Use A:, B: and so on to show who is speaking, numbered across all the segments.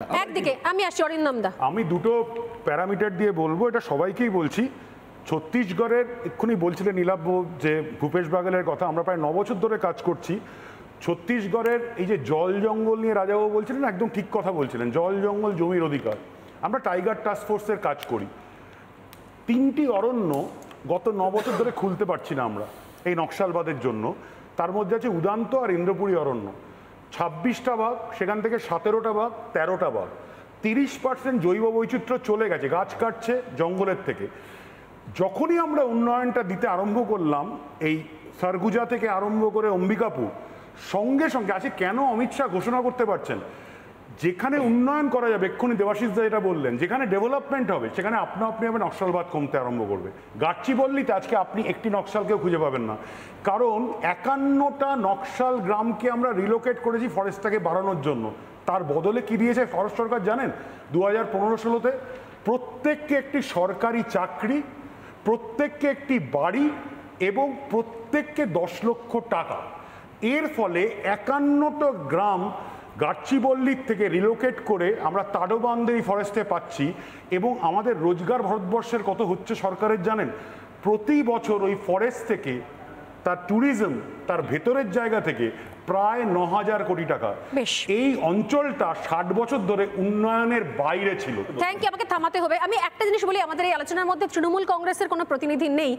A: একদিকে আমি আসছি অরিন্দম দা,
B: আমি দুটো প্যারামিটার দিয়ে বলবো, এটা সবাইকেই বলছি। ছত্তিশগড়ের এক্ষুনি বলছিলেন নীলাভ যে ভূপেশ বাঘেলের কথা, আমরা প্রায় 9 বছর ধরে কাজ করছি। ছত্তিশগড়ের এই যে জল জঙ্গল নিয়ে রাজাবাবু বলছিলেন, একদম ঠিক কথা বলছিলেন, জল জঙ্গল জমির অধিকার। আমরা টাইগার টাস্ক ফোর্সের কাজ করি। 3টি অরণ্য গত 9 বছর ধরে খুলতে পারছি না আমরা এই নকশালবাদের জন্য। তার মধ্যে আছে উদান্ত আর ইন্দ্রপুরী অরণ্য। 26টা বাঘ, সেখান থেকে 17টা বাঘ, 13টা বাঘ। 30% জৈব বৈচিত্র্য চলে গেছে, গাছ কাটছে জঙ্গলের থেকে। যখনই আমরা উন্নয়নটা দিতে আরম্ভ করলাম, এই সরগুজা থেকে আরম্ভ করে অম্বিকাপুর, সঙ্গে সঙ্গে আছে কেন অমিত শাহ ঘোষণা করতে পারছেন, যেখানে উন্নয়ন করা যাবে, এক্ষুনি দেবাশিস দা এটা বললেন, যেখানে ডেভেলপমেন্ট হবে সেখানে আপনা আপনি হবে নকশালবাদ কমতে আরম্ভ করবে। গাচ্চিবল্লিতে আজকে আপনি একটি নকশালকেও খুঁজে পাবেন না, কারণ 51টা নকশাল গ্রামকে আমরা রিলোকেট করেছি ফরেস্টটাকে বাড়ানোর জন্য। তার বদলে কি দিয়েছে ফরেস্ট সরকার জানেন? 2015-16তে প্রত্যেককে একটি সরকারি চাকরি, প্রত্যেককে একটি বাড়ি এবং প্রত্যেককে 10 লক্ষ টাকা। এর ফলে 51টা গ্রাম গাচ্চিবল্লির থেকে রিলোকেট করে আমরা তাডোবান্দেই ফরেস্টে পাচ্ছি। এবং আমাদের রোজগার ভারতবর্ষের কত হচ্ছে সরকারের জানেন? প্রতি বছর ওই ফরেস্ট থেকে, তার ট্যুরিজম, তার ভেতরের জায়গা থেকে প্রায় 9,000 কোটি টাকা। এই অঞ্চলটা 60 বছর ধরে উন্নয়নের বাইরে ছিল।
A: থ্যাংক ইউ, আমাকে থামাতে হবে। আমি একটা জিনিস বলি, আমাদের এই আলোচনার মধ্যে তৃণমূল কংগ্রেসের কোনো প্রতিনিধি নেই,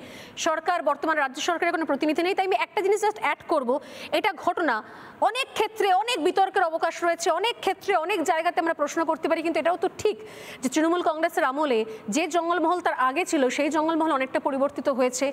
A: সরকার বর্তমান রাজ্য সরকারের কোনো প্রতিনিধি নেই, তাই আমি একটা জিনিস জাস্ট অ্যাড করব। এটা ঘটনা, অনেক ক্ষেত্রে অনেক বিতর্কের অবকাশ রয়েছে, অনেক ক্ষেত্রে অনেক জায়গাতে আমরা প্রশ্ন করতে পারি, কিন্তু এটাও তো ঠিক যে তৃণমূল কংগ্রেসের আমলে যে জঙ্গলমহল তার আগে ছিল সেই জঙ্গলমহল অনেকটা পরিবর্তিত হয়েছে।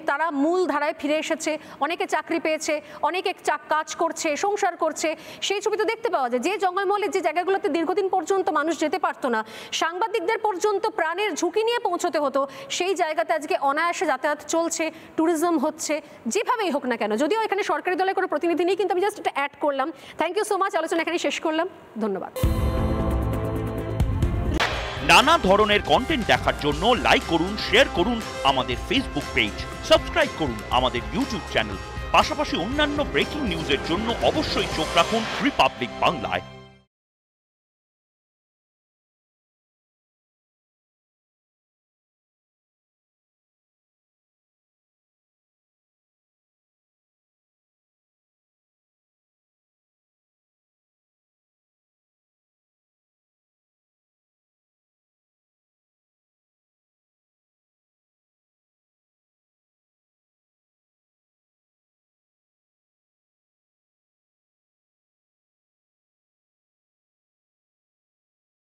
A: তারা মূল ধারায় ফিরে এসেছে, অনেকে চাকরি পেয়েছে, অনেকে কাজ করছে, সংসার করছে। সেই ছবি তো দেখতে পাওয়া যায়। যে জঙ্গলমহলের যে জায়গাগুলোতে দীর্ঘদিন পর্যন্ত মানুষ যেতে পারতো না, সাংবাদিকদের পর্যন্ত প্রাণের ঝুঁকি নিয়ে পৌঁছতে হতো, সেই জায়গাতে আজকে অনায়াসে যাতায়াত চলছে, ট্যুরিজম হচ্ছে, যেভাবেই হোক না কেন। যদিও এখানে সরকারি দলের কোনো প্রতিনিধি নেই, কিন্তু আমি জাস্ট এটা অ্যাড করলাম। থ্যাংক ইউ সো মাচ, আলোচনা এখানে শেষ করলাম, ধন্যবাদ।
C: নানা ধরনের কন্টেন্ট দেখার জন্য লাইক করুন, শেয়ার করুন আমাদের ফেসবুক পেজ, সাবস্ক্রাইব করুন আমাদের ইউটিউব চ্যানেল। পাশাপাশি অন্যান্য ব্রেকিং নিউজের জন্য অবশ্যই চোখ রাখুন রিপাবলিক বাংলায়।